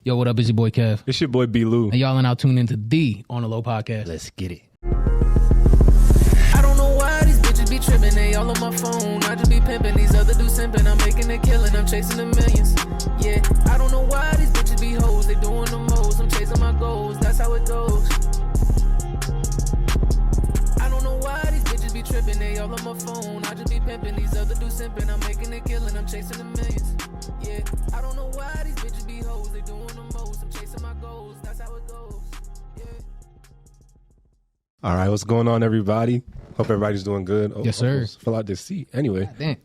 Yo, what up? It's your boy Kev. It's your boy B. Lou. And y'all are now tuned into the On the Low podcast. Let's get it. I don't know why these bitches be tripping, they all on my phone. I just be pimping, these other dudes simping. I'm making a killing, I'm chasing the millions. Yeah, I don't know why these bitches be hoes, they doing the most. I'm chasing my goals, that's how it goes. I don't know why these bitches be tripping, they all on my phone. I just be pimping, these other dudes simping. I'm making a killing, I'm chasing the millions. Yeah, I don't know why these bitches be hoes, they doing the most. I'm chasing my goals, that's how it goes. Yeah. All right, what's going on, everybody? Hope everybody's doing good. Yes, sir. Almost fell out this seat. Anyway, Damn.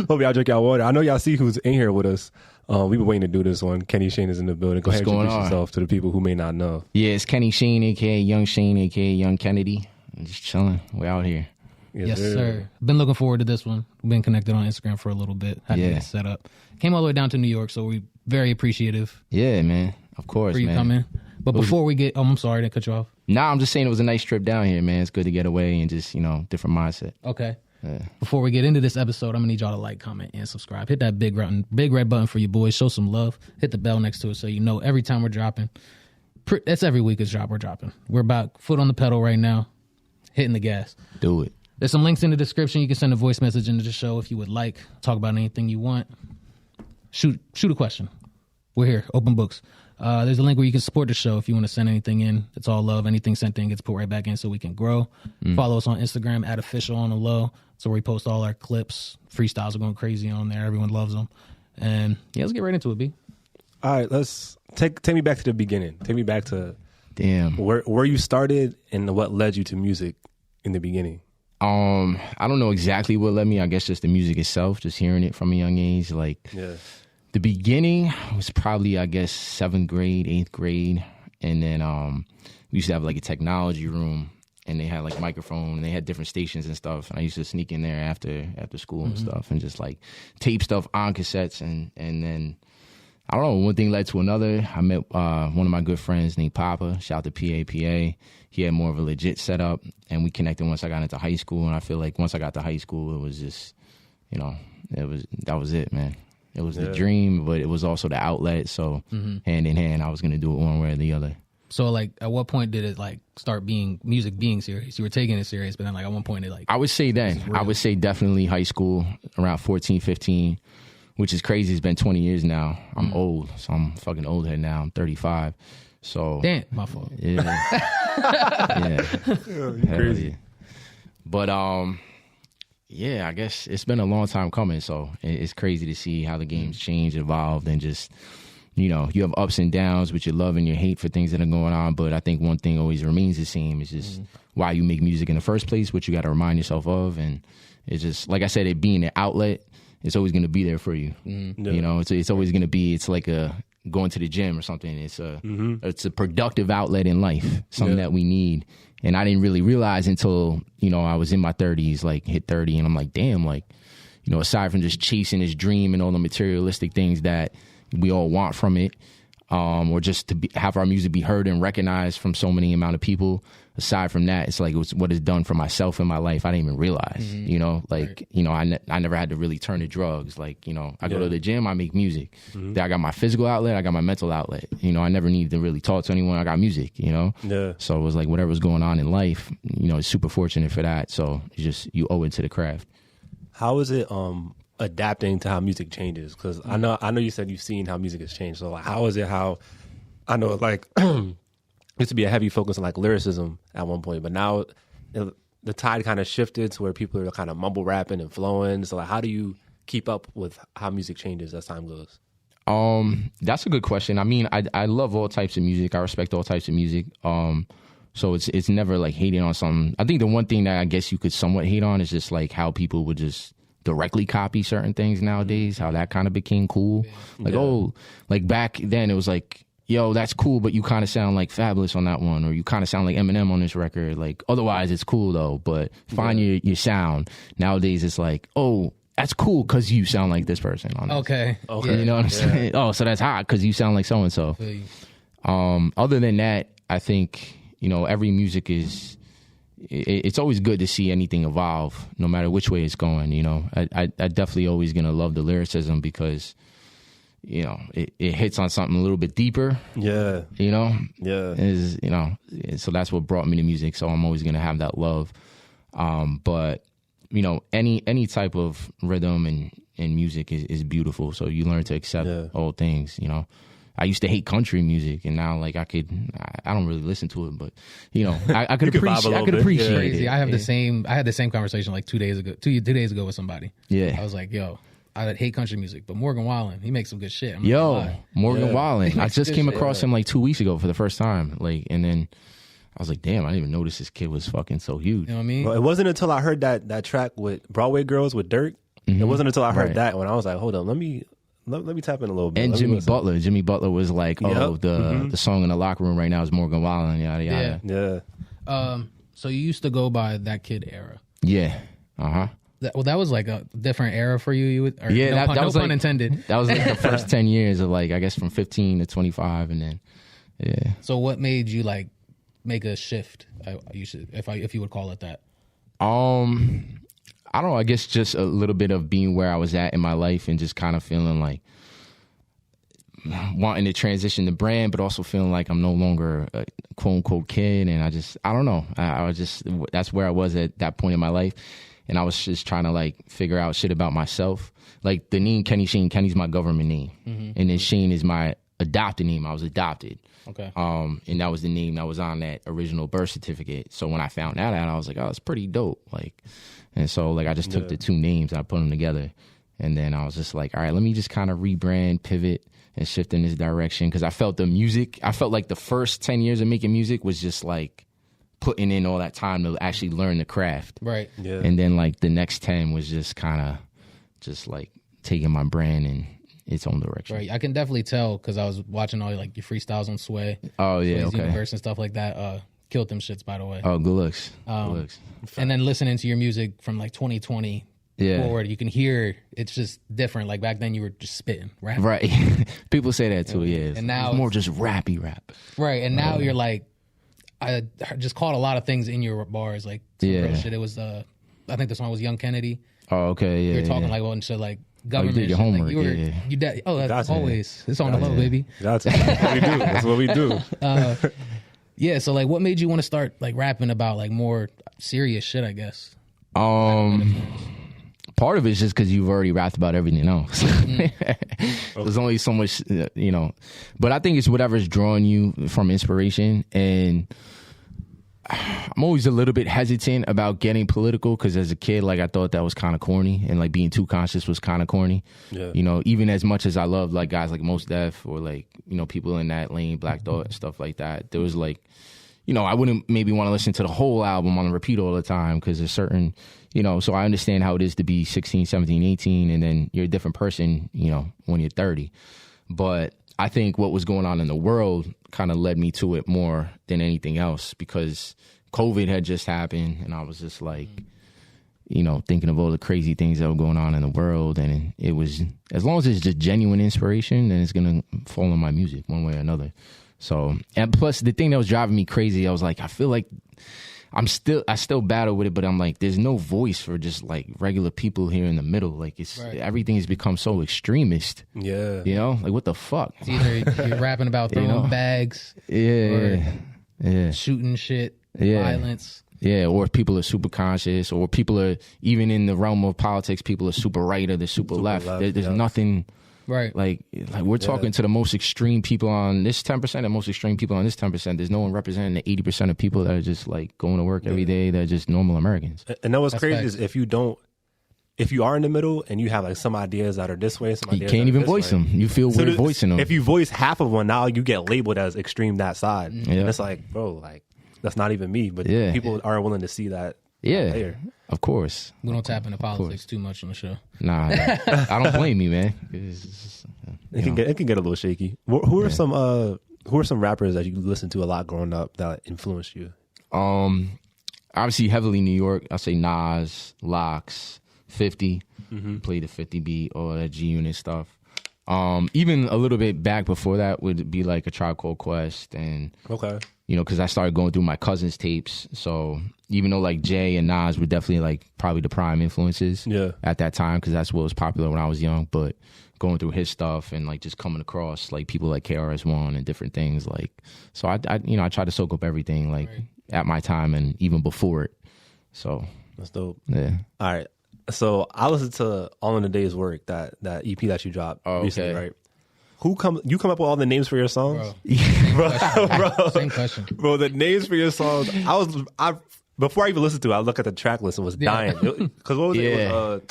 hope y'all drink y'all water. I know y'all see who's in here with us. We've been waiting to do this one. Kenny Shane is in the building. Go ahead and introduce yourself to the people who may not know. Yeah, it's Kenny Shane, a.k.a. Young Shane, a.k.a. Young Kennedy. I'm just chilling. We're out here. Yes, sir. Been looking forward to this one. We've been connected on Instagram for a little bit. Had to get it set up. Came all the way down to New York, so we're very appreciative Yeah, man. Of course, for you man. coming. But before we get... I'm sorry to cut you off. Nah, I'm just saying it was a nice trip down here, man. It's good to get away and just, different mindset. Okay. Yeah. Before we get into this episode, I'm going to need y'all to like, comment, and subscribe. Hit that big red button for you boys. Show some love. Hit the bell next to it so you know every time we're dropping. That's every week we're dropping. We're about foot on the pedal right now, hitting the gas. Do it. There's some links in the description. You can send a voice message into the show if you would like. Talk about anything you want. Shoot a question. We're here. Open books. There's a link where you can support the show if you want to send anything in. It's all love. Anything sent in gets put right back in so we can grow. Follow us on Instagram at @officialonthelow. So we post all our clips. Freestyles are going crazy on there. Everyone loves them. And yeah, let's get right into it, B. All right, let's take me back to the beginning. Take me back to where you started and what led you to music in the beginning. I don't know exactly what led me. I guess just the music itself, just hearing it from a young age. The beginning was probably, I guess, 7th grade, 8th grade. And then we used to have like a technology room and they had like microphone and they had different stations and stuff. And I used to sneak in there after school and stuff and just like tape stuff on cassettes. And then, I don't know, one thing led to another. I met one of my good friends named Papa. Shout out to PAPA. He had more of a legit setup and we connected once I got into high school. And I feel like once I got to high school, it was just, that was it, man. It was the dream, but it was also the outlet. So hand in hand, I was going to do it one way or the other. So like at what point did it like start being music being serious? You were taking it serious, but then like at one point it like... I would say then. I would say definitely high school, around 14, 15, which is crazy. It's been 20 years now. I'm old, so I'm fucking old head now. I'm 35. So... Damn, my fault. Yeah. Crazy. Yeah. But yeah, I guess it's been a long time coming, so it's crazy to see how the game's changed, evolved, and just, you have ups and downs with your love and your hate for things that are going on, but I think one thing always remains the same is just why you make music in the first place, which you got to remind yourself of, and it's just, like I said, it being an outlet, it's always going to be there for you. It's always going to be, it's like going to the gym or something. It's a productive outlet in life, something that we need. And I didn't really realize until, I was in my 30s, like hit 30, and I'm like, damn, like, aside from just chasing this dream and all the materialistic things that we all want from it, or just to have our music be heard and recognized from so many amount of people. Aside from that, it's like it's what it's done for myself in my life. I didn't even realize, I never had to really turn to drugs. Like, I go to the gym, I make music. Then I got my physical outlet, I got my mental outlet. I never needed to really talk to anyone. I got music, So it was like whatever's going on in life, it's super fortunate for that. So it's just, you owe it to the craft. How is it adapting to how music changes? Because I know you said you've seen how music has changed. So like, how is it I know like... used to be a heavy focus on like lyricism at one point, but now the tide kind of shifted to where people are kind of mumble rapping and flowing. So like, how do you keep up with how music changes as time goes? That's a good question. I mean, I love all types of music. I respect all types of music. So it's never like hating on something. I think the one thing that I guess you could somewhat hate on is just like how people would just directly copy certain things nowadays, how that kind of became cool. Like, like back then it was like, yo, that's cool, but you kind of sound like Fabulous on that one, or you kind of sound like Eminem on this record. Like, otherwise it's cool though, but find your sound. Nowadays it's like, oh, that's cool because you sound like this person on this. Okay. You know what I'm saying? Oh, so that's hot because you sound like so-and-so. Other than that, I think, every music is, it's always good to see anything evolve, no matter which way it's going, I definitely always going to love the lyricism because you know, it hits on something a little bit deeper. Yeah. You know, Yeah. is, you know, so that's what brought me to music. So I'm always gonna have that love. But you know, any type of rhythm and music is beautiful. So you learn to accept all things. You know, I used to hate country music, and now like I don't really listen to it, but you know, I could appreciate Crazy. it. I had the same conversation like 2 days ago with somebody. Yeah. I was like, yo, I hate country music, but Morgan Wallen, he makes some good shit. Morgan Wallen. I makes just good came shit. across him like 2 weeks ago for the first time. Like, and then I was like, damn, I didn't even notice this kid was fucking so huge. You know what I mean? Well, it wasn't until I heard that track with Broadway Girls with Dirk. It wasn't until I heard that when I was like, hold on, let me tap in a little bit. And Let me Jimmy listen. Butler. Jimmy Butler was like, the song in the locker room right now is Morgan Wallen, yada yada. Yeah. So you used to go by That Kid era. Yeah. That was like a different era for you. You would, or Yeah, no that was pun like, intended. That was like the first 10 years of like, I guess from 15 to 25, and then yeah. So what made you like make a shift? If you would call it that. I don't know, I guess just a little bit of being where I was at in my life and just kind of feeling like wanting to transition the brand, but also feeling like I'm no longer a quote unquote kid. And I don't know. I was just, that's where I was at that point in my life. And I was just trying to like figure out shit about myself. Like the name Kenny Shane, Kenny's my government name. And then Shane is my adopted name. I was adopted. Okay. And that was the name that was on that original birth certificate. So when I found that out, I was like, oh, it's pretty dope. Like, and so like I just took the two names, I put them together, and then I was just like, all right, let me just kind of rebrand, pivot, and shift in this direction, because I felt like the first 10 years of making music was just like putting in all that time to actually learn the craft. Right. Yeah. And then like the next 10 was just kind of just like taking my brand in its own direction. Right. I can definitely tell because I was watching all like your freestyles on Sway. Oh yeah, Sway's okay. Universe and stuff like that. Killed them shits, by the way. Oh, good looks. Good looks. And then listening to your music from like 2020 forward, you can hear it's just different. Like back then you were just spitting, right? Right. People say that too, yeah. And now it's more just rappy rap. Right. And now you're like, I just caught a lot of things in your bars, like some real shit. It was, I think the song was Young Kennedy. Oh, okay, yeah. You were talking like, well, and shit, like government. you did your shit. homework, Like, that's Gotcha. always. It's on the low, baby. That's what we do. Yeah, so like what made you want to start like rapping about like more serious shit, I guess? Part of it is just because you've already rapped about everything else. There's only so much, you know. But I think it's whatever's drawing you from inspiration. And I'm always a little bit hesitant about getting political because as a kid, like I thought that was kind of corny, and like being too conscious was kind of corny. Yeah. You know, even as much as I love like guys like Mos Def or like, you know, people in that lane, Black Thought and stuff like that, there was like, you know, I wouldn't maybe want to listen to the whole album on repeat all the time because there's certain, you know, so I understand how it is to be 16, 17, 18, and then you're a different person, you know, when you're 30. But I think what was going on in the world kind of led me to it more than anything else because COVID had just happened and I was just like, you know, thinking of all the crazy things that were going on in the world. And it was, as long as it's just genuine inspiration, then it's going to fall in my music one way or another. So, and plus the thing that was driving me crazy, I was like, I feel like I still battle with it, but I'm like, there's no voice for just like regular people here in the middle. Like everything has become so extremist. Yeah. You know, like what the fuck? It's either you're rapping about throwing bags, Yeah. shooting shit, Yeah. violence. Yeah, or people are super conscious, or people are, even in the realm of politics, people are super right or they're super left. There's nothing, Right. like we're talking to the most extreme people on this 10%, and most extreme people on this 10%. There's no one representing the 80% of people that are just like going to work every day. They're just normal Americans. And then what's crazy facts. is if you are in the middle and you have like some ideas that are this way, some You ideas can't that are even this voice way. them. You feel weird voicing them. If you voice half of one, now you get labeled as extreme that side. Yeah. And it's like, bro, like that's not even me. But Yeah. people aren't willing to see that. Yeah, layer. of course. We don't tap into politics too much on the show. Nah, I don't blame you, man. It can get a little shaky. Who are some rappers that you listened to a lot growing up that influenced you? Obviously heavily New York. I'll say Nas, Lox, 50. Played the 50 beat, all that G Unit stuff. Even a little bit back before that would be like a Tribe Called Quest, and Okay. you know, because I started going through my cousin's tapes. So even though like Jay and Nas were definitely like probably the prime influences at that time, because that's what was popular when I was young, but going through his stuff and like just coming across like people like KRS-One and different things, like, so I try to soak up everything like at my time and even before it. So That's dope. yeah. All right. So I listened to All in a Day's Work, that EP that you dropped recently, okay. right? You come up with all the names for your songs? Bro. Same question. Bro, the names for your songs, before I even listened to it, I looked at the track list and was dying. Because what was it? It was,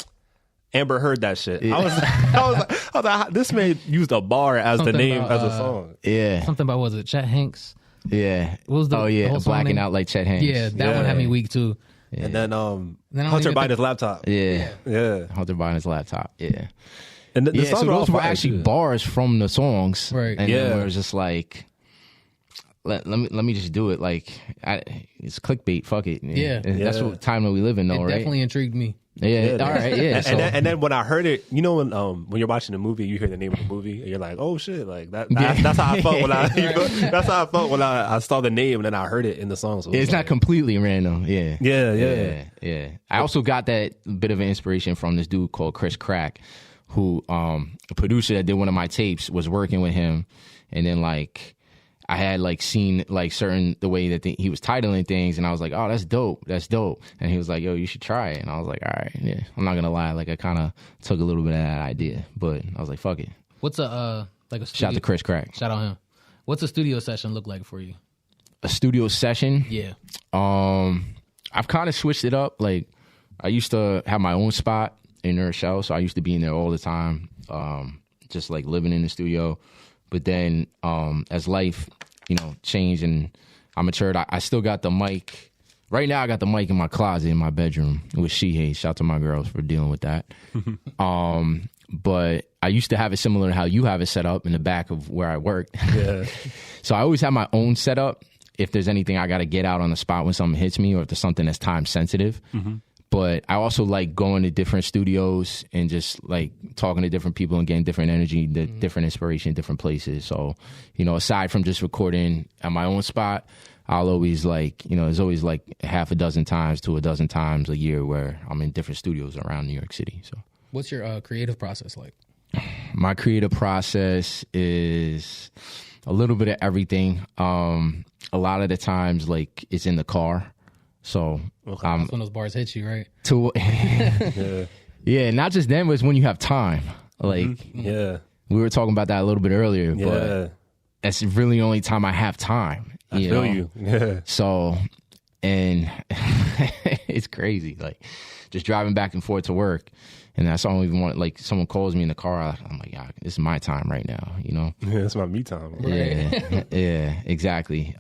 Amber Heard that shit. I was like, this man used a bar as Something the name about, as a song. Yeah. Something about, was it Chet Hanks? Yeah. What was the whole song Blacking name? Out Like Chet Hanks. Yeah, that one had me weak too. Yeah. And then I don't Hunter even buying think- his laptop. Yeah. Yeah. Hunter buying his laptop. Yeah. And the Yeah, songs so all those were fire, actually too. bars from the songs, Right. And Yeah. then it was just like, let me just do it. Like, it's clickbait. Fuck it. Yeah. And that's Yeah. what time that we live in, though, It right? definitely intrigued me. Yeah. All right. Yeah. So, And then when I heard it, you know, when you're watching a movie, you hear the name of the movie, and you're like, "Oh shit!" Like that's how I felt when that's how I felt when I saw the name and then I heard it in the song. So it was it's not like- completely random. Yeah. Yeah. I also got that bit of inspiration from this dude called Chris Crack, who a producer that did one of my tapes was working with him, and then like I had like seen like certain the way that he was titling things, and I was like, oh, that's dope, and he was like, yo, you should try it, and I was like, all right, yeah. I'm not gonna lie, like I kind of took a little bit of that idea, but I was like, fuck it. What's a like a studio, Shout out to Chris Crack. Shout out him. What's a studio session look like for you? A studio session. Yeah. I've kind of switched it up. Like, I used to have my own spot in Nerd Shell, so I used to be in there all the time, just like living in the studio. But then, as life, changed and I matured, I still got the mic. Right now, I got the mic in my closet in my bedroom with Shihei. Shout out to my girls for dealing with that. But I used to have it similar to how you have it set up in the back of where I worked. Yeah. So I always have my own setup if there's anything I got to get out on the spot when something hits me, or if there's something that's time sensitive. But I also like going to different studios and just like talking to different people and getting different energy, different inspiration, different places. So, aside from just recording at my own spot, I'll always there's always like half a dozen times to a dozen times a year where I'm in different studios around New York City. So What's your creative process like? my creative process is a little bit of everything. A lot of the times, like, it's in the car. So That's when those bars hit you, right? yeah, not just then, but it's when you have time. Like, Yeah. we were talking about that a little bit earlier, Yeah. but that's really the only time I have time. I feel you. Yeah. So, and it's crazy. Like, just driving back and forth to work, and that's all I even want. Like, someone calls me in the car, I'm like, yeah, this is my time right now, Yeah, it's my me time. Yeah, yeah, exactly.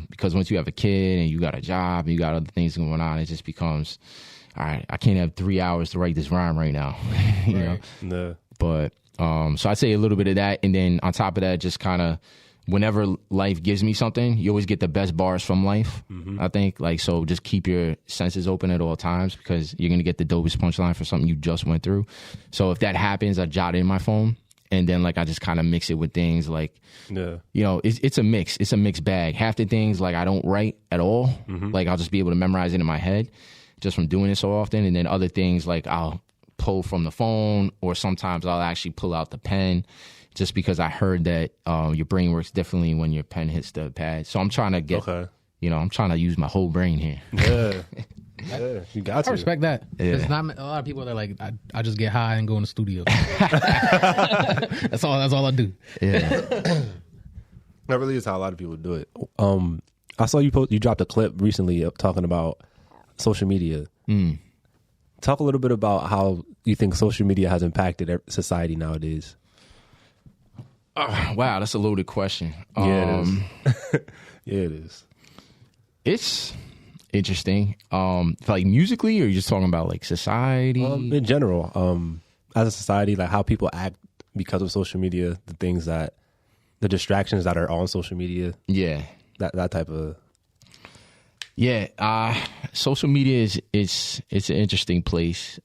Because once you have a kid and you got a job and you got other things going on, it just becomes, all right, I can't have 3 hours to write this rhyme right now. you know. No. But so I'd say a little bit of that, and then on top of that, just kind of whenever life gives me something, you always get the best bars from life. I think, like, so just keep your senses open at all times, because you're gonna get the dopest punchline for something you just went through. So if that happens, I jot it in my phone, and then like I just kind of mix it with things like, Yeah. it's a mix. It's a mixed bag. Half the things like I don't write at all. Like I'll just be able to memorize it in my head just from doing it so often, and then other things like I'll pull from the phone, or sometimes I'll actually pull out the pen, just because I heard that your brain works differently when your pen hits the pad. So I'm trying to get, I'm trying to use my whole brain here. Yeah. Yeah. You got to. I respect that. Yeah. There's not a lot of people that are like, I just get high and go in the studio. That's all I do. Yeah. That really is how a lot of people do it. I saw you dropped a clip recently talking about social media. Talk a little bit about how you think social media has impacted society nowadays. Wow, that's a loaded question. Yeah, it is. Yeah, it is. It's interesting. Like musically, or you're just talking about like society? In general, as a society, like how people act because of social media, the distractions that are on social media, Yeah. that type of. Yeah, social media it's an interesting place,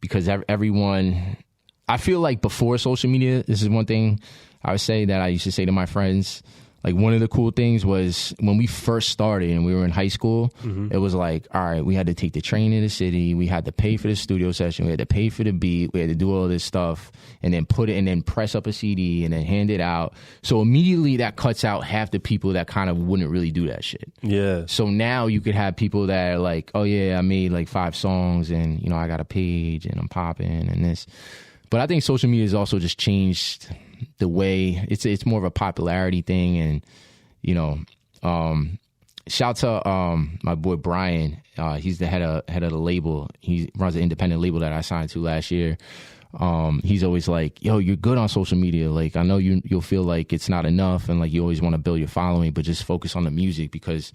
because everyone I feel like before social media, this is one thing I would say that I used to say to my friends. Like, one of the cool things was when we first started and we were in high school, it was like, all right, we had to take the train to the city. We had to pay for the studio session. We had to pay for the beat. We had to do all this stuff and then put it and then press up a CD and then hand it out. So immediately that cuts out half the people that kind of wouldn't really do that shit. Yeah. So now you could have people that are like, oh, yeah, I made like 5 songs and, you know, I got a page and I'm popping and this. But I think social media has also just changed the way it's more of a popularity thing. And, you know, shout to my boy Brian. He's the head of the label. He runs an independent label that I signed to last year. He's always like, yo, you're good on social media. Like, I know you'll feel like it's not enough and like you always want to build your following, but just focus on the music because,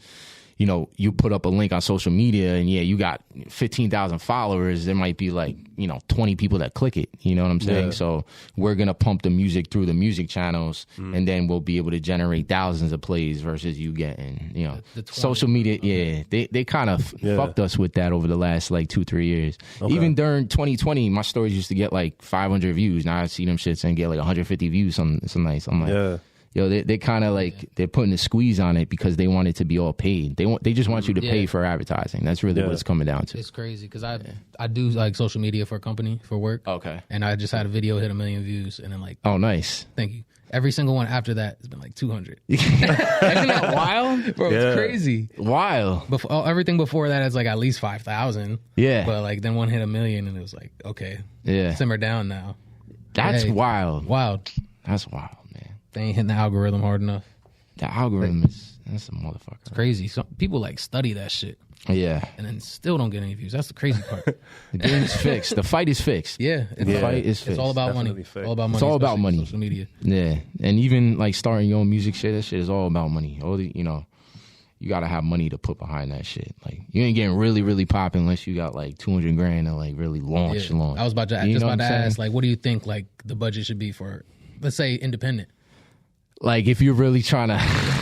you know, you put up a link on social media and yeah, you got 15,000 followers. There might be like, you know, 20 people that click it. You know what I'm saying? Yeah. So we're going to pump the music through the music channels and then we'll be able to generate thousands of plays versus you getting, you know, The 20. social media. Yeah. They kind of fucked us with that over the last like 2-3 years. Okay. Even during 2020, my stories used to get like 500 views. Now I see them shits and get like 150 views some nights. I'm like, Yeah. yo, they kind of like they're putting a squeeze on it because they want it to be all paid. They just want you to pay for advertising. That's really what it's coming down to. It's crazy because I do like social media for a company for work. Okay. And I just had a video hit 1 million views, and then like, Oh, nice. thank you. Every single one after that has been like 200. Isn't that wild? Bro, Yeah. it's crazy. Wild. Everything before that is like at least 5,000. Yeah. But like then one hit 1 million, and it was like, okay, Yeah. simmer down now. That's Hey. wild. Wild. That's wild, man. They ain't hitting the algorithm hard enough. The algorithm that's a motherfucker. Crazy. Some people like study that shit Yeah. and then still don't get any views. That's the crazy part. The game's fixed. The fight is fixed. Yeah. It's, The fight is it's fixed. all about money. Definitely fixed. All about money. It's all about especially money. Social media. Yeah. And even like starting your own music shit, that shit is all about money. All the, you know, you gotta have money to put behind that shit. Like you ain't getting really, really popping unless you got like 200 grand to like really launch. Yeah. I was about to You just know about what to I'm ask, saying? like, what do you think like the budget should be for, let's say, independent? Like if you're really trying to You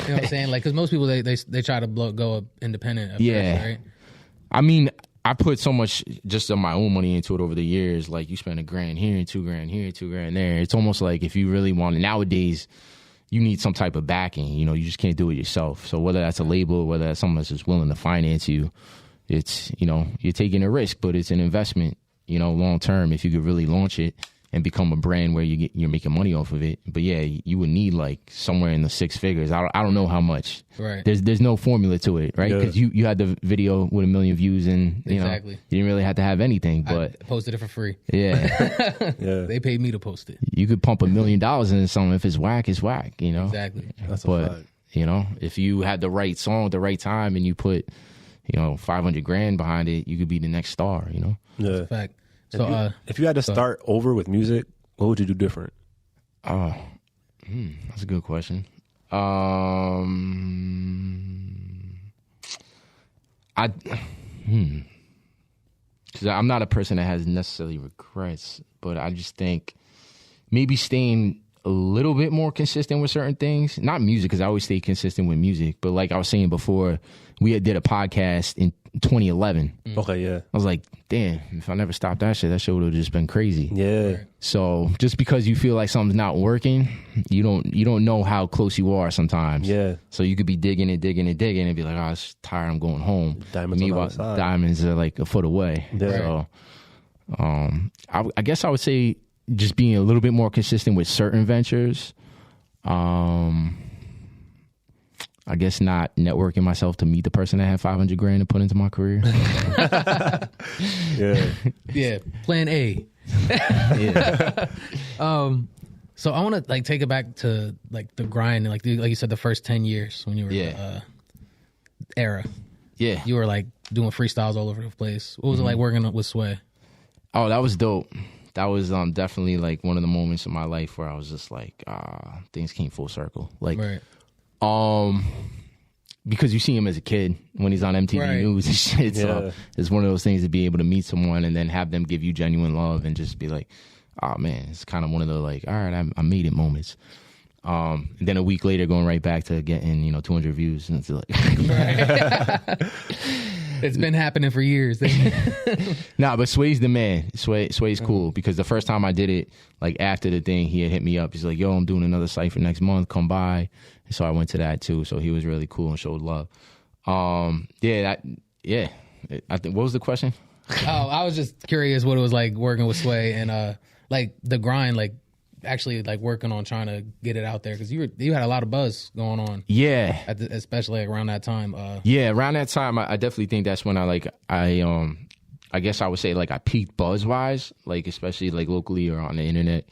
know what I'm saying? Like, because most people they try to go independent. At Yeah. first, right? I mean, I put so much just of my own money into it over the years. Like you spend $1,000 here, $2,000 here, $2,000 there. It's almost like if you really want it nowadays, you need some type of backing. You know, you just can't do it yourself. So whether that's a label, whether that's someone that's just willing to finance you, it's, you know, you're taking a risk, but it's an investment, you know, long term if you could really launch it and become a brand where you're making money off of it. But yeah, you would need like somewhere in the 6 figures. I don't know how much. Right. There's no formula to it, right? Yeah. Because you had the video with 1 million views and you Exactly. know you didn't really have to have anything. But I posted it for free. yeah, Yeah. They paid me to post it. you could pump $1 million into something. If it's whack, it's whack. You know. Exactly. That's a But fact. you know, if you had the right song at the right time and you put, you know, 500 grand behind it, you could be the next star. You know. Yeah. Fact. So If you had to start over with music, what would you do different? That's a good question. Because I'm not a person that has necessarily regrets, but I just think maybe staying a little bit more consistent with certain things. Not music, because I always stay consistent with music. But like I was saying before, we had did a podcast in 2011. Okay, yeah. I was like, damn, if I never stopped that shit would have just been crazy. Yeah. So just because you feel like something's not working, you don't know how close you are sometimes. Yeah. So you could be digging and be like, oh, it's tired, I'm going home. Diamonds on the Meanwhile, other side. diamonds are like a foot away. Yeah. So I guess I would say just being a little bit more consistent with certain ventures. I guess not networking myself to meet the person that had 500 grand to put into my career. Yeah. yeah, plan A. Yeah. So I want to like take it back to like the grind and like you said, the first 10 years when you were era. Yeah. You were like doing freestyles all over the place. What was it like working with Sway? Oh, that was dope. That was definitely like one of the moments in my life where I was just like, things came full circle. Like, Right. because you see him as a kid when he's on MTV Right. News and shit. So Yeah. it's one of those things to be able to meet someone and then have them give you genuine love and just be like, oh man, it's kind of one of the like, all right, I made it moments. Then a week later, going right back to getting 200 views, and it's like, It's been happening for years. nah. But Sway's the man. Sway's cool because the first time I did it, like after the thing, he had hit me up. He's like, "Yo, I'm doing another cypher next month. Come by." And so I went to that too. So he was really cool and showed love. I think. What was the question? Oh, I was just curious what it was like working with Sway and like the grind, like actually like working on trying to get it out there because you had a lot of buzz going on. Yeah, especially around that time. Around that time, I definitely think that's when I guess I would say like I peaked buzz wise, like especially like locally or on the internet.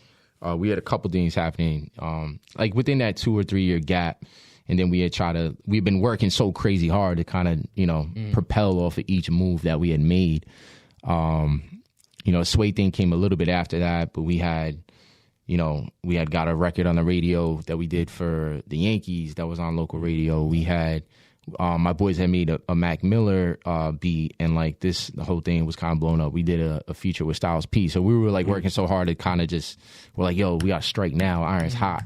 We had a couple things happening, like within that 2 or 3 year gap. And then we've been working so crazy hard to kind of, propel off of each move that we had made. Sway thing came a little bit after that, but we had got a record on the radio that we did for the Yankees that was on local radio. We had, my boys had made a Mac Miller beat, and like the whole thing was kind of blown up. We did a feature with Styles P. So we were like working so hard to kind of we're like, yo, we got to strike now. Iron's hot.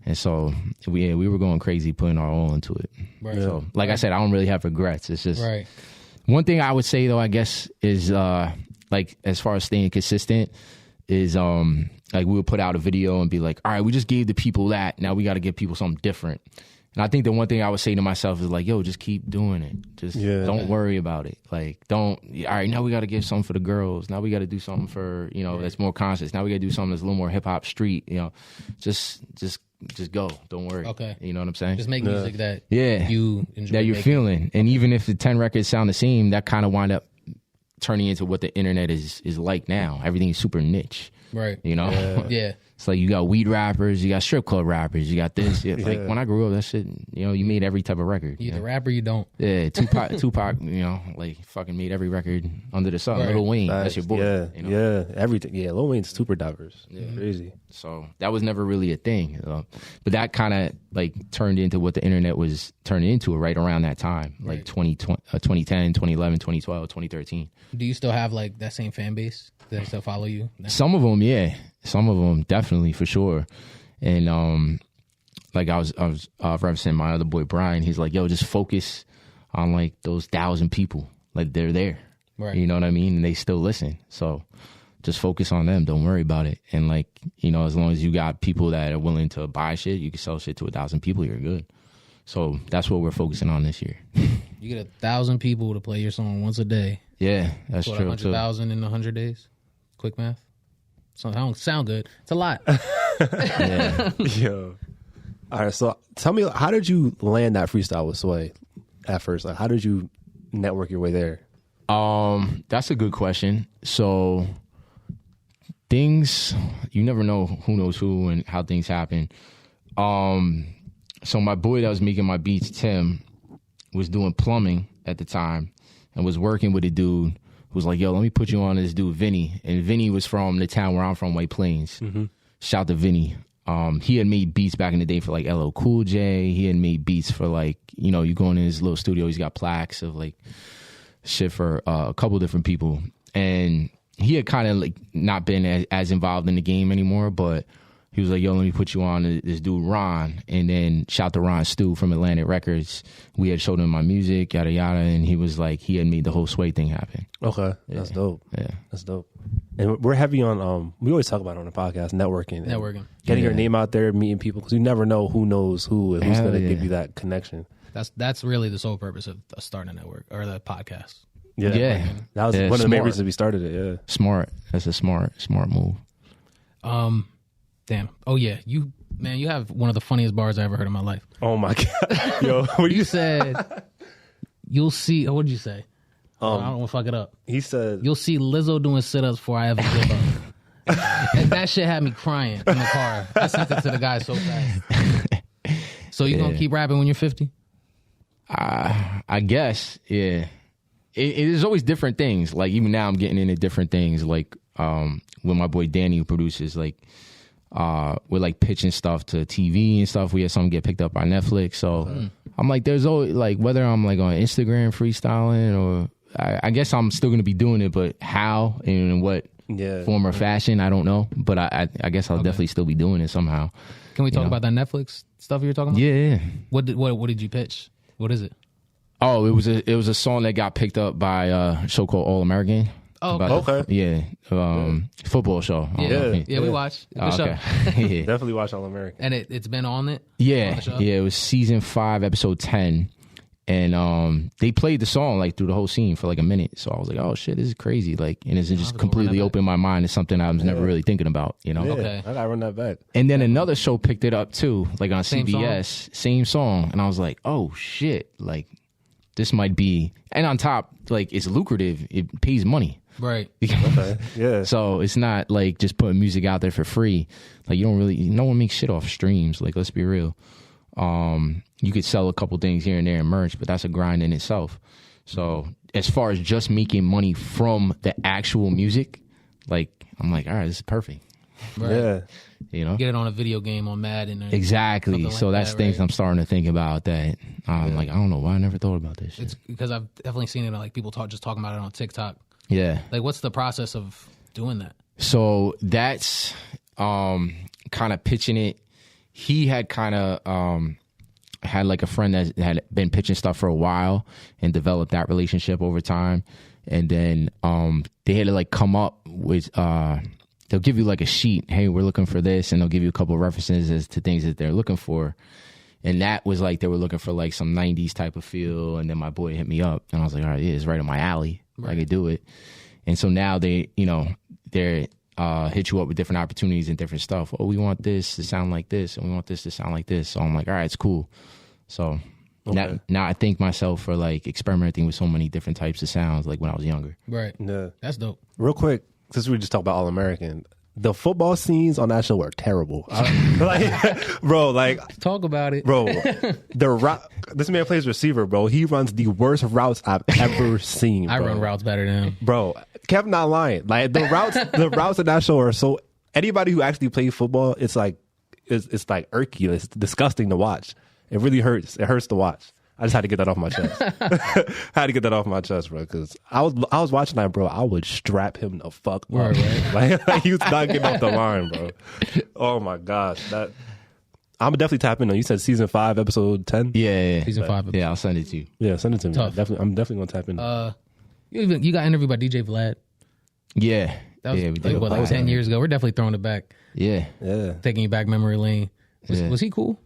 And so we were going crazy putting our all into it. Right. So like I said, I don't really have regrets. It's just right. One thing I would say though, I guess, is like as far as staying consistent is like we would put out a video and be like, all right, we just gave the people that. Now we got to give people something different. And I think the one thing I would say to myself is like, yo, just keep doing it. Just don't worry about it. Like, all right, now we got to give something for the girls. Now we got to do something for, that's more conscious. Now we got to do something that's a little more hip hop street, just go. Don't worry. Okay. You know what I'm saying? Just make music that you enjoy. That you're feeling. And even if the 10 records sound the same, that kind of wind up turning into what the internet is like now. Everything's super niche. Right. Yeah. It's like you got weed rappers, you got strip club rappers, you got this. Like when I grew up, that shit, you made every type of record. You the rapper, you don't. Yeah, Tupac, like fucking made every record under the sun. Right. Lil Wayne, that's your boy. Yeah, everything. Yeah, Lil Wayne's super diverse. Yeah. Crazy. So that was never really a thing. But that kind of like turned into what the internet was turning into right around that time, like 2010, 2011, 2012, 2013. Do you still have like that same fan base that still follow you now? Some of them, yeah. Some of them, definitely, for sure. And like I was referencing my other boy Brian. He's like, yo, just focus on like those 1,000 people. Like they're there. Right. You know what I mean? And they still listen. So just focus on them. Don't worry about it. And like, as long as you got people that are willing to buy shit, you can sell shit to 1,000 people, you're good. So that's what we're focusing on this year. You get 1,000 people to play your song once a day. Yeah, that's true. 100,000 in 100 days. Quick math. So I don't sound good. It's a lot. Yeah. Yo. All right, so tell me, how did you land that freestyle with Sway at first? Like, how did you network your way there? That's a good question. So things, you never know who knows who and how things happen. So my boy that was making my beats, Tim, was doing plumbing at the time and was working with a dude who was like, yo, let me put you on to this dude, Vinny. And Vinny was from the town where I'm from, White Plains. Mm-hmm. Shout to Vinny. He had made beats back in the day for like LL Cool J. He had made beats for like, you go in his little studio, he's got plaques of like shit for a couple different people. And he had kind of like not been as involved in the game anymore, but he was like, yo, let me put you on to this dude, Ron. And then shout to Ron Stu from Atlantic Records. We had showed him my music, yada, yada. And he was like, he had made the whole Sway thing happen. Okay. Yeah. That's dope. Yeah. That's dope. And we're heavy on, we always talk about it on the podcast, networking. Getting your name out there, meeting people, because you never know who knows who and who's going to give you that connection. That's really the sole purpose of starting a network or the podcast. Yeah. That was one of the main reasons we started it, yeah. Smart. That's a smart move. Damn. Oh, yeah. You have one of the funniest bars I ever heard in my life. Oh, my God. Yo, what you said, you'll see. What did you say? I don't want to fuck it up. He said, you'll see Lizzo doing sit-ups before I ever give up. And that shit had me crying in the car. I sent it to the guy so fast. So you going to keep rapping when you're 50? I guess, yeah. It is always different things. Like, even now I'm getting into different things. Like, when my boy Danny, who produces, like, we're like pitching stuff to TV and stuff. We had something get picked up by Netflix. So I'm like, there's always like, whether I'm like on Instagram freestyling or I guess I'm still going to be doing it, but how and in what form or fashion, I don't know. But I guess I'll definitely still be doing it somehow. Can we talk know. about that Netflix stuff you were talking about? Yeah. What did you pitch? What is it? Oh, it was a song that got picked up by a show called All American. Oh, About okay. football show. I don't know. Yeah, we watched. Good show. Okay. Yeah. Definitely watch All American. And it's been on it. Yeah, the show? yeah. It was season 5, episode 10, and they played the song like through the whole scene for like a minute. So I was like, "Oh shit, this is crazy!" Like, and it's just completely opened my mind to something I was never really thinking about. You know. Yeah, Okay. I gotta run that back. And then another show picked it up too, like on Same CBS, same song, and I was like, "Oh shit!" Like, this might be. And on top, like, it's lucrative. It pays money. Right. Okay. Yeah. So it's not like just putting music out there for free. Like, no one makes shit off streams. Like, let's be real. You could sell a couple things here and there in merch, but that's a grind in itself. So as far as just making money from the actual music, like, I'm like, all right, this is perfect. Right. Yeah. You know? Get it on a video game on Madden. Or Exactly. something like So that's that, things right? I'm starting to think about that. Like, I don't know why I never thought about this shit. It's because I've definitely seen it. Like people talking about it on TikTok. Yeah. Like, what's the process of doing that? So that's kind of pitching it. He had kind of had like a friend that had been pitching stuff for a while and developed that relationship over time. And then they had to like come up with they'll give you like a sheet. Hey, we're looking for this, and they'll give you a couple of references as to things that they're looking for. And that was like they were looking for like some 90s type of feel. And then my boy hit me up, and I was like, all right, yeah, it's right in my alley. I could do it. And so now they're hit you up with different opportunities and different stuff. Oh, we want this to sound like this, and we want this to sound like this. So I'm like, all right, it's cool. So now I thank myself for like experimenting with so many different types of sounds, like when I was younger. Right. Yeah. That's dope. Real quick, since we just talked about All American, the football scenes on that show were terrible. Bro, Talk about it. bro, this man plays receiver, bro. He runs the worst routes I've ever seen. I bro. run routes better than him. Bro, Kev not lying. Like the routes in that show are so. Anybody who actually plays football, it's like irky. It's disgusting to watch. It really hurts. It hurts to watch. I just had to get that off my chest. Had to get that off my chest, bro. Because I was watching that, bro. I would strap him the fuck up. Right. Like he was not getting off the line, bro. Oh my gosh, that. I'm definitely tapping on. You said season 5, episode 10. Yeah. Season 5. Yeah, I'll send it to you. Yeah, send it to me. Tough. I'm definitely gonna tap in. You got interviewed by DJ Vlad. Yeah. That was yeah, we did. like 10 years ago. We're definitely throwing it back, Yeah. Yeah. taking you back memory lane. Was he cool?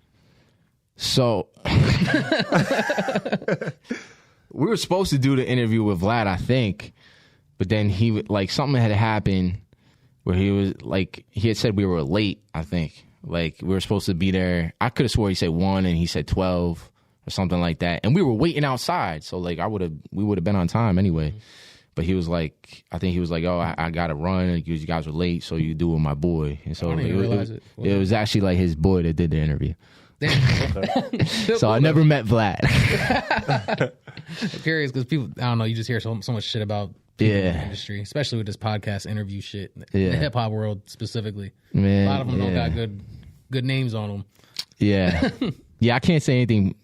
So we were supposed to do the interview with Vlad, I think, but then he like something had happened where he was like he had said we were late. I think like we were supposed to be there. I could have swore he said 1 and he said 12 or something like that, and we were waiting outside. So like we would have been on time anyway. But he was like, I think he was like, oh, I got to run because you guys were late, so you do it with my boy. And so I didn't even realize it. It was actually like his boy that did the interview. Damn. So I never met Vlad. I'm curious because people, I don't know, you just hear so much shit about people in the Yeah. industry, especially with this podcast interview shit. Yeah. The hip hop world specifically. Man, A lot of them don't yeah. got good names on them. Yeah. Yeah, I can't say anything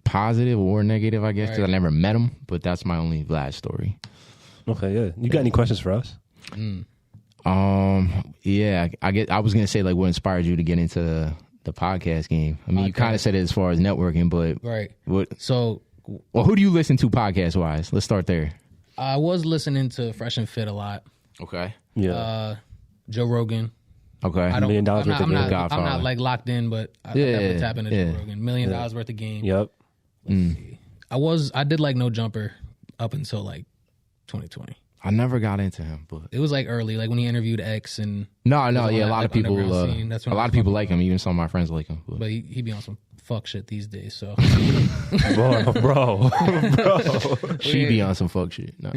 positive or negative, I guess, because Right. I never met him, but that's my only Vlad story. Okay, yeah. You got any questions for us? Yeah, I was going to say, like, what inspired you to get into the podcast game? I mean, you kind of said it as far as networking, but Right. what? So Well, who do you listen to podcast-wise? Let's start there. I was listening to Fresh and Fit a lot. Okay. Yeah. Joe Rogan. Okay. I don't. $1 million I'm worth not, of I'm, game. not, I'm Godfather. not like locked in, but I Yeah, definitely tap into yeah. Joe Rogan. $1 million worth of game. Yep. I did like No Jumper up until like 2020. I never got into him, but It was like early, like when he interviewed X, and no, on yeah, a that, lot like, of people, underground scene. That's a when lot I of people fucking- like him. Even some of my friends like him. but he be on some fuck shit these days. So bro. She be on some fuck shit. No.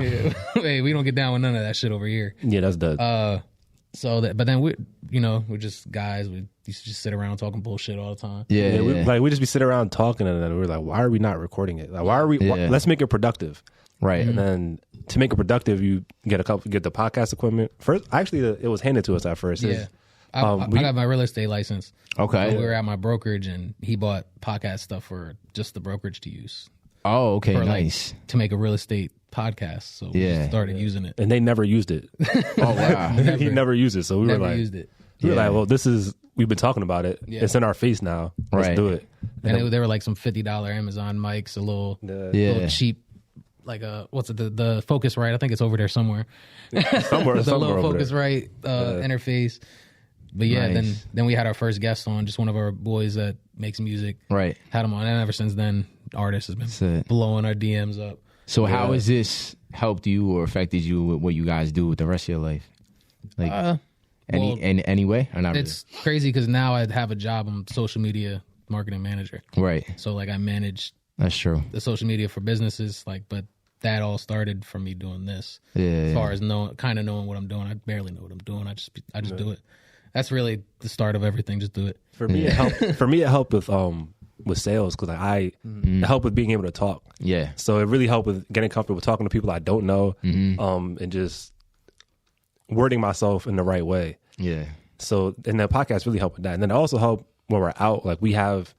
hey, we don't get down with none of that shit over here. Yeah, that's dead. But then we're just guys. We used to just sit around talking bullshit all the time. Yeah, Yeah, yeah. we just be sitting around talking, and then we're like, why are we not recording it? Like, why are we? Yeah. Let's make it productive. Right. And then to make it productive, you get the podcast equipment. First, actually, it was handed to us at first. Yeah, I we- got my real estate license. Okay. So we were at my brokerage, and he bought podcast stuff for just the brokerage to use Oh, okay, for nice. to make a real estate podcast. So we Yeah. just started using it. and they never used it. Oh wow. He never used it, so we Never were like, used it. We were Yeah. like, well, we've been talking about it. Yeah. It's in our face now. Let's Right. do it. And they were like some $50 Amazon mics, a little, Yeah. little cheap, like what's it, the Focusrite? I think it's over there somewhere. Somewhere, The somewhere little over there. Focusrite interface. But yeah, Nice. then we had our first guest on, just one of our boys that makes music. Right. Had him on, and ever since then, artists has That's been it. blowing our DMs up. So how has this helped you or affected you with what you guys do with the rest of your life? Like well, in any way or not? It's crazy because now I have a job. I'm social media marketing manager. really? Right. So like I manage That's true. the social media for businesses. Like, but that all started from me doing this. Yeah. As far as knowing what I'm doing, I barely know what I'm doing. I just do it. That's really the start of everything. Just do it. For me, it helped with sales because it helped with being able to talk. Yeah. So it really helped with getting comfortable talking to people I don't know, and just wording myself in the right way. Yeah. So, and the podcast really helped with that. And then it also helped when we're out. Like we have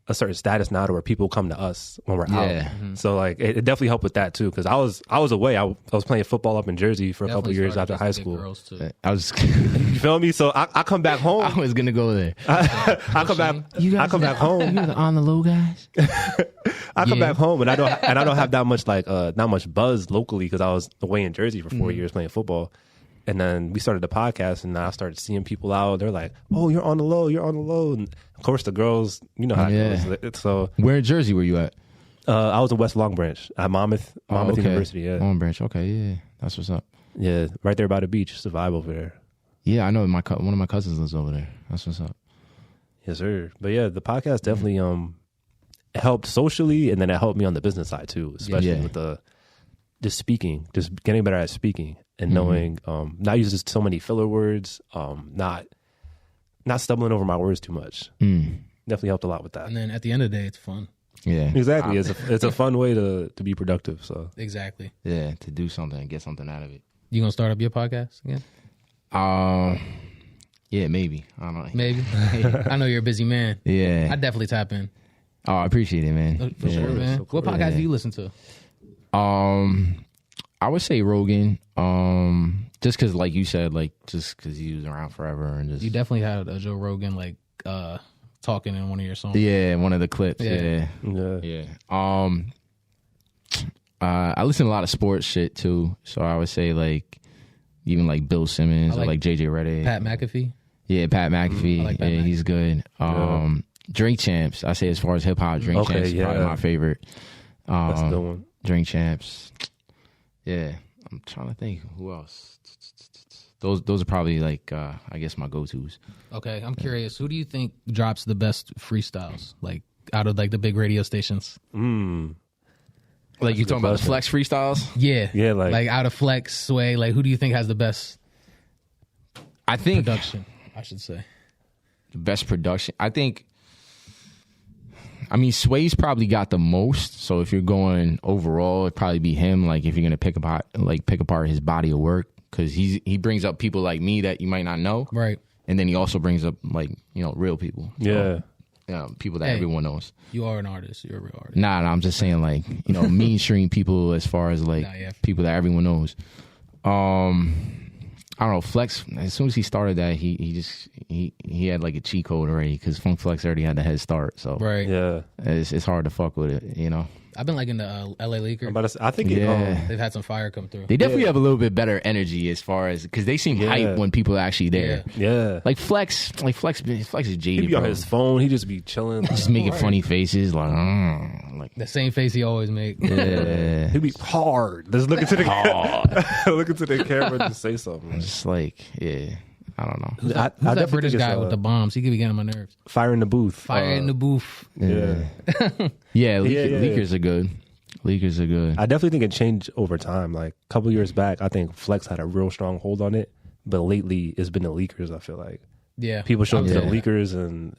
a certain status now to where people come to us when we're Yeah. out. So like it definitely helped with that too. Because I was away. I was playing football up in Jersey for a couple Definitely years started after just high to get school. girls, too. I was You feel me? So I come back home. I was gonna go there. I come back. I come back home. You're the on the low guys. I come back home and I don't have that much not much buzz locally because I was away in Jersey for 4 years playing football. And then we started the podcast, and I started seeing people out. They're like, "Oh, you're on the low. You're on the low." And of course, the girls, you know how it goes. So Where in Jersey were you at? I was in West Long Branch at Monmouth Okay. University. Yeah, Long Branch. Okay, yeah, that's what's up. yeah, right there by the beach. It's a vibe over there. Yeah, I know. One of my cousins lives over there. That's what's up. Yes, sir. But yeah, the podcast definitely helped socially, and then it helped me on the business side too, especially Yeah. with the just speaking, just getting better at speaking and knowing not using so many filler words, not stumbling over my words too much. Definitely helped a lot with that. And then at the end of the day, it's fun. Yeah, Exactly, it's a fun way to be productive. So Exactly. yeah, to do something and get something out of it. You gonna start up your podcast again? Yeah, maybe. I don't know. Maybe. I know you're a busy man. Yeah. I definitely tap in. Oh, I appreciate it, man. For sure, man. so cool. What podcast do you listen to? I would say Rogan. Just because, like you said, just because he was around forever and just You definitely had a Joe Rogan talking in one of your songs. yeah, one of the clips. Yeah. yeah, I listen to a lot of sports shit too. So I would say even Bill Simmons I or like JJ Redick. Pat McAfee. Yeah, Pat McAfee. I like Pat yeah, he's good. Drink Champs. I say as far as hip hop, Drink Okay, Champs is probably yeah. my favorite. that's the one. Drink Champs. Yeah, I'm trying to think who else. Those are probably I guess my go-tos. Okay, I'm curious. Who do you think drops the best freestyles? Out of the big radio stations? Like you talking about the Flex freestyles? Yeah. Yeah, like out of Flex, Sway. Who do you think has the best I think production? I should say. the best production. I mean, Sway's probably got the most. So if you're going overall, it'd probably be him. Like if you're gonna pick apart his body of work, because he brings up people like me that you might not know, Right. and then he also brings up real people. Yeah. People that Hey. everyone knows. You are an artist. You're a real artist. Nah, I'm just saying mainstream people as far as yeah. people that everyone knows. I don't know, Flex. As soon as he started that, he had a cheat code already because Funk Flex already had the head start. So Right. Yeah. it's hard to fuck with it, I've been liking the LA Leaker. I think Yeah. They've had some fire come through. They definitely have a little bit better energy as far as because they seem hype when people are actually there. yeah. Like Flex is He jaded, be on bro. his phone. He just be chilling. Just making funny faces, like The same face he always make. yeah. He be hard. Just look into the look into the camera and just say something. Just yeah. I don't know. Who's that British guy with the bombs? He could be getting on my nerves. fire in the booth. Fire in the booth. Yeah. Yeah, yeah. leakers are good. Leakers are good. I definitely think it changed over time. Like a couple years back, I think Flex had a real strong hold on it, but lately it's been the leakers. I feel like Yeah. people show up to the Yeah. leakers and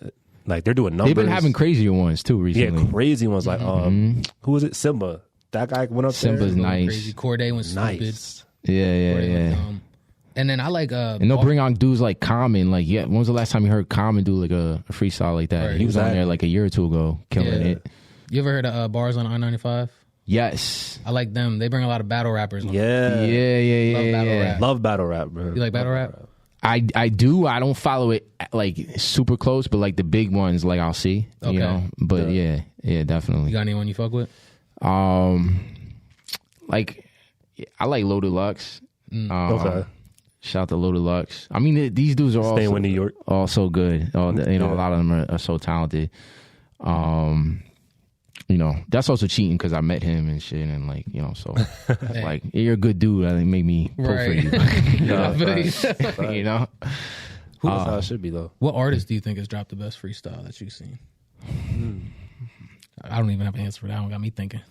they're doing numbers. They've been having crazier ones too yeah, recently. crazy ones. Like who was it? Simba. That guy went up Simba's there. nice. Crazy. Corday was stupid. Nice. Yeah. Corday was dumb. And then I like And they'll bring on dudes like Common. When was the last time you heard Common do a freestyle like that? Right. He was on Exactly. there a year or two ago, killing Yeah. it. You ever heard of Bars on I-95? Yes. I like them. They bring a lot of battle rappers on. Yeah. Yeah. Love battle rap. Love battle rap, bro. You like battle rap? I do. I don't follow it like super close, but like the big ones, like I'll see. Okay. You know, but yeah, definitely. You got anyone you fuck with? Like I like Loaded Lux. Okay. Shout out to Loaded Lux. I mean, these dudes are Staying also with New York. all so good. A lot of them are so talented. You know, that's also cheating because I met him and shit, and like, you know, so like you're a good dude. I think make me pull for you. You know, Who knows how it should be though? What artist do you think has dropped the best freestyle that you've seen? I don't even have an answer for that one. Got me thinking.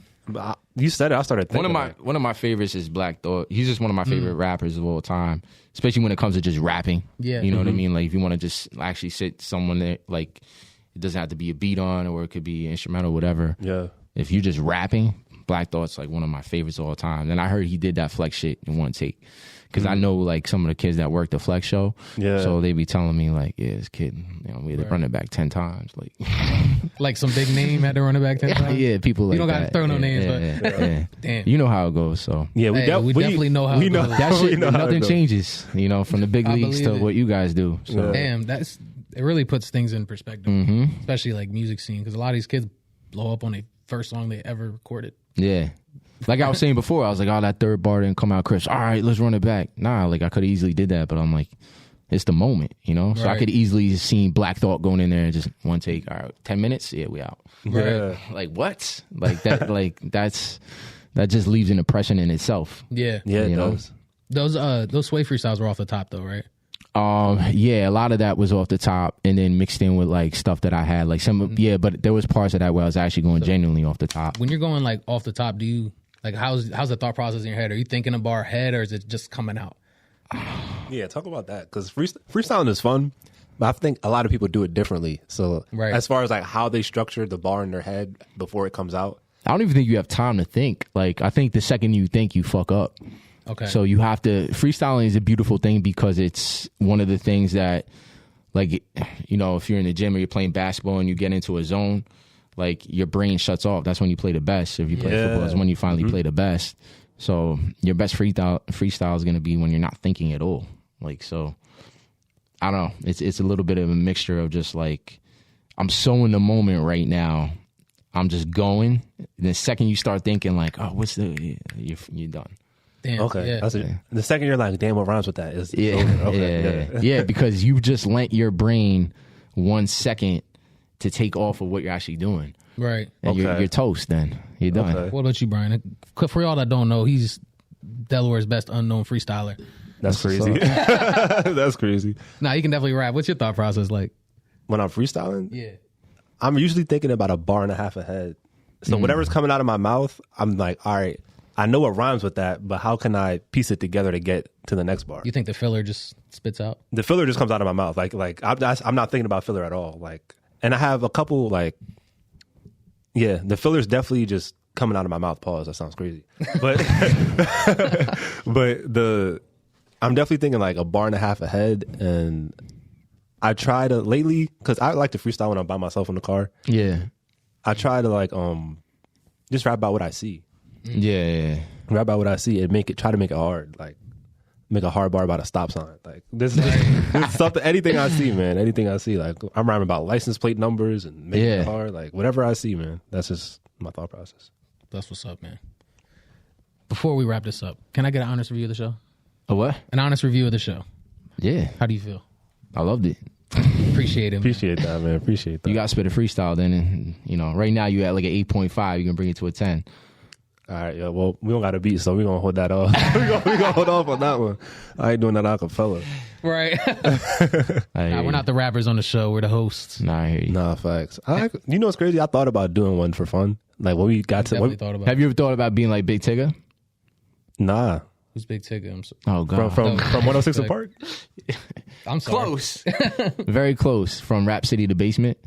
You said it. I started thinking. One of my favorites is Black Thought. He's just one of my favorite rappers of all time, especially when it comes to just rapping. Yeah. You know what I mean? Like if you want to just actually sit someone there, like it doesn't have to be a beat on, or it could be instrumental, whatever. Yeah. If you just rapping, Black Thought's like one of my favorites of all time. And I heard he did that Flex shit in one take. Because I know like some of the kids that work the Flex show. Yeah. So they be telling me like, yeah, this kid, you know, we had to run it back 10 times. Like, Like some big name had to run it back 10 times? yeah, people like You don't got to that. throw no Yeah, names, yeah, but yeah. damn. You know how it goes, so. Yeah, we definitely know how we it know goes. That we shit, know how it nothing goes. changes, you know, from the big I leagues to believe it. what you guys do. So. Damn, it really puts things in perspective, especially like music scene, because a lot of these kids blow up on their first song they ever recorded. Yeah. Like I was saying before, I was like, oh, that third bar didn't come out crisp. All right, let's run it back. Nah, like I could have easily did that, but I'm like, it's the moment, you know? So I Right. could easily seen Black Thought going in there and just one take. All right, 10 minutes? Yeah, we out. Yeah. Like what? Like that, that just leaves an impression in itself. Yeah. Yeah, it You know? does. Those Sway freestyles were off the top though, right? Yeah, a lot of that was off the top and then mixed in with like stuff that I had. Like but there was parts of that where I was actually going genuinely off the top. When you're going like off the top, do you like how's the thought process in your head? Are you thinking a bar ahead or is it just coming out? Yeah, talk about that because freestyling is fun, but I think a lot of people do it differently. So Right. as far as like how they structure the bar in their head before it comes out, I don't even think you have time to think. Like I think the second you think, you fuck up. Okay. So you have to. Freestyling is a beautiful thing because it's one of the things that, like, you know, if you're in the gym or you're playing basketball and you get into a zone, like your brain shuts off. That's when you play the best. If you play football, it's when you finally play the best. So your best freestyle is going to be when you're not thinking at all. Like, so I don't know. It's a little bit of a mixture of just like I'm so in the moment right now. I'm just going. And the second you start thinking like, oh, what's you're done. Damn. okay, Yeah. that's it. The second you're like, damn, what rhymes with that? Is Yeah, okay, yeah, because you just lent your brain 1 second to take off of what you're actually doing, Right. and Okay. you're toast. Then you're done. Okay. What about you, Brian? For y'all that don't know, he's Delaware's best unknown freestyler. That's crazy. That's crazy. Nah, he can definitely rap. What's your thought process like? When I'm freestyling, Yeah. I'm usually thinking about a bar and a half ahead. So whatever's coming out of my mouth, I'm like, all right, I know what rhymes with that, but how can I piece it together to get to the next bar? You think the filler just spits out? The filler just comes out of my mouth. Like I'm not thinking about filler at all. Like, and I have a couple like, yeah, the filler's definitely just coming out of my mouth. Pause. That sounds crazy, but I'm definitely thinking like a bar and a half ahead, and I try to lately because I like to freestyle when I'm by myself in the car. Yeah, I try to like just rap about what I see. yeah. Rap about what I see and try to make it hard. Like make a hard bar about a stop sign. Like this is something, anything I see, man. Anything I see. Like I'm rhyming about license plate numbers and making it hard. Like whatever I see, man. That's just my thought process. That's what's up, man. Before we wrap this up, can I get an honest review of the show? A what? An honest review of the show. Yeah, How do you feel? I loved it. Appreciate it. Man. Appreciate that, man. Appreciate that. You got to spit a freestyle then, and you know, right now you at like an 8.5. You can bring it to a 10. All right, yeah. Well, we don't got a beat, so we're gonna hold that off. we gonna hold off on that one. I ain't doing that acapella. Right. I hear Nah, we're you. not the rappers on the show. We're the hosts. Nah, I hear you. Nah, facts. You know what's crazy? I thought about doing one for fun. Like when we got to Definitely thought about Have you ever thought about being like Big Tigger? nah. who's Big Tigger. I'm, so, Oh God, From 106 Like- and Park? I'm sorry. close, very close. From Rap City to Basement.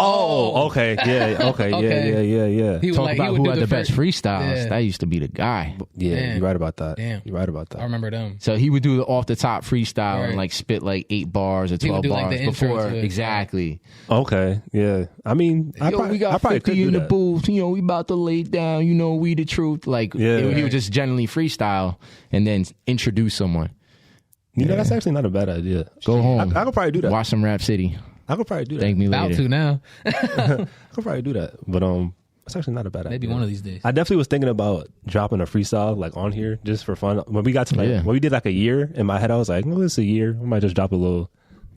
Oh, okay. Yeah, okay. Okay. Yeah. He would Talk like, he about would who do had the best first- freestyles. Yeah. That used to be the guy. Yeah, Damn. you're right about that. Damn. You're right about I that. remember them. So he would do the off the top freestyle Right. and like spit like 8 bars or He would 12 do, like, bars the intro before. to it. Exactly. Okay, yeah. I mean, I Yo, probably, we got I probably 50 could do in the that. booth. You know, we about to lay down. You know, we the truth. Like Yeah. he would just generally freestyle and then introduce someone. You know, that's actually not a bad idea. Go home. I could probably do that. Watch some Rap City. I could probably do that. Thank me About later. to now. I could probably do that. But it's actually not a bad idea. Maybe one of these days. I definitely was thinking about dropping a freestyle like on here just for fun. When we got to when we did like a year, in my head I was like, well, it's a year. I might just drop a little.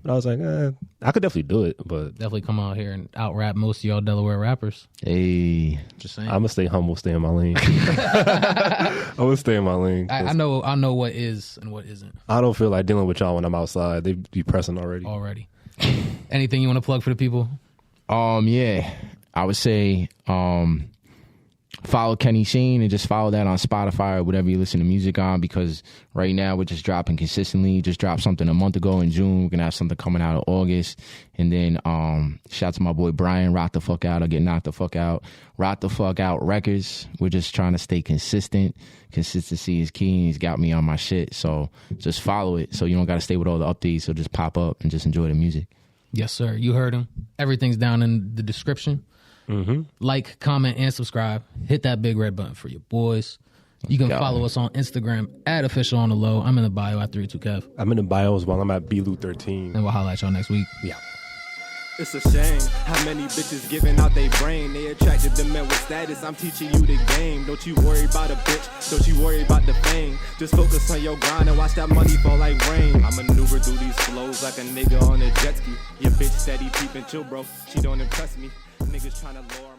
But I was like, I could definitely do it. But Definitely come out here and out rap most of y'all Delaware rappers. Hey. Just saying. I'm gonna stay humble, stay in my lane. I'm gonna stay in my lane. I know what is and what isn't I don't feel like dealing with y'all when I'm outside. They be pressing already. Anything you want to plug for the people? Yeah. I would say follow Kenny Sheen and just follow that on Spotify or whatever you listen to music on, because right now we're just dropping consistently. Just dropped something a month ago in June. We're gonna have something coming out in August. And then shout out to my boy Brian, Rock the Fuck Out or Get Knocked the Fuck Out. Rock the Fuck Out Records. We're just trying to stay consistent. Consistency is key. He's got me on my shit. So just follow it so you don't gotta stay with all the updates. So just pop up and just enjoy the music. Yes, sir. You heard him. Everything's down in the description. Mm-hmm. Like, comment, and subscribe. Hit that big red button for your boys. You can follow us on Instagram at @officialonthelow. I'm in the bio at 32Kev. I'm in the bio as well. I'm at BLU13. And we'll holla at y'all next week. Yeah. It's a shame how many bitches giving out they brain. They attracted to men with status. I'm teaching you the game. Don't you worry about a bitch. Don't you worry about the fame. Just focus on your grind and watch that money fall like rain. I maneuver through these flows like a nigga on a jet ski. Your bitch steady peeping chill, bro. She don't impress me. Niggas trying to lure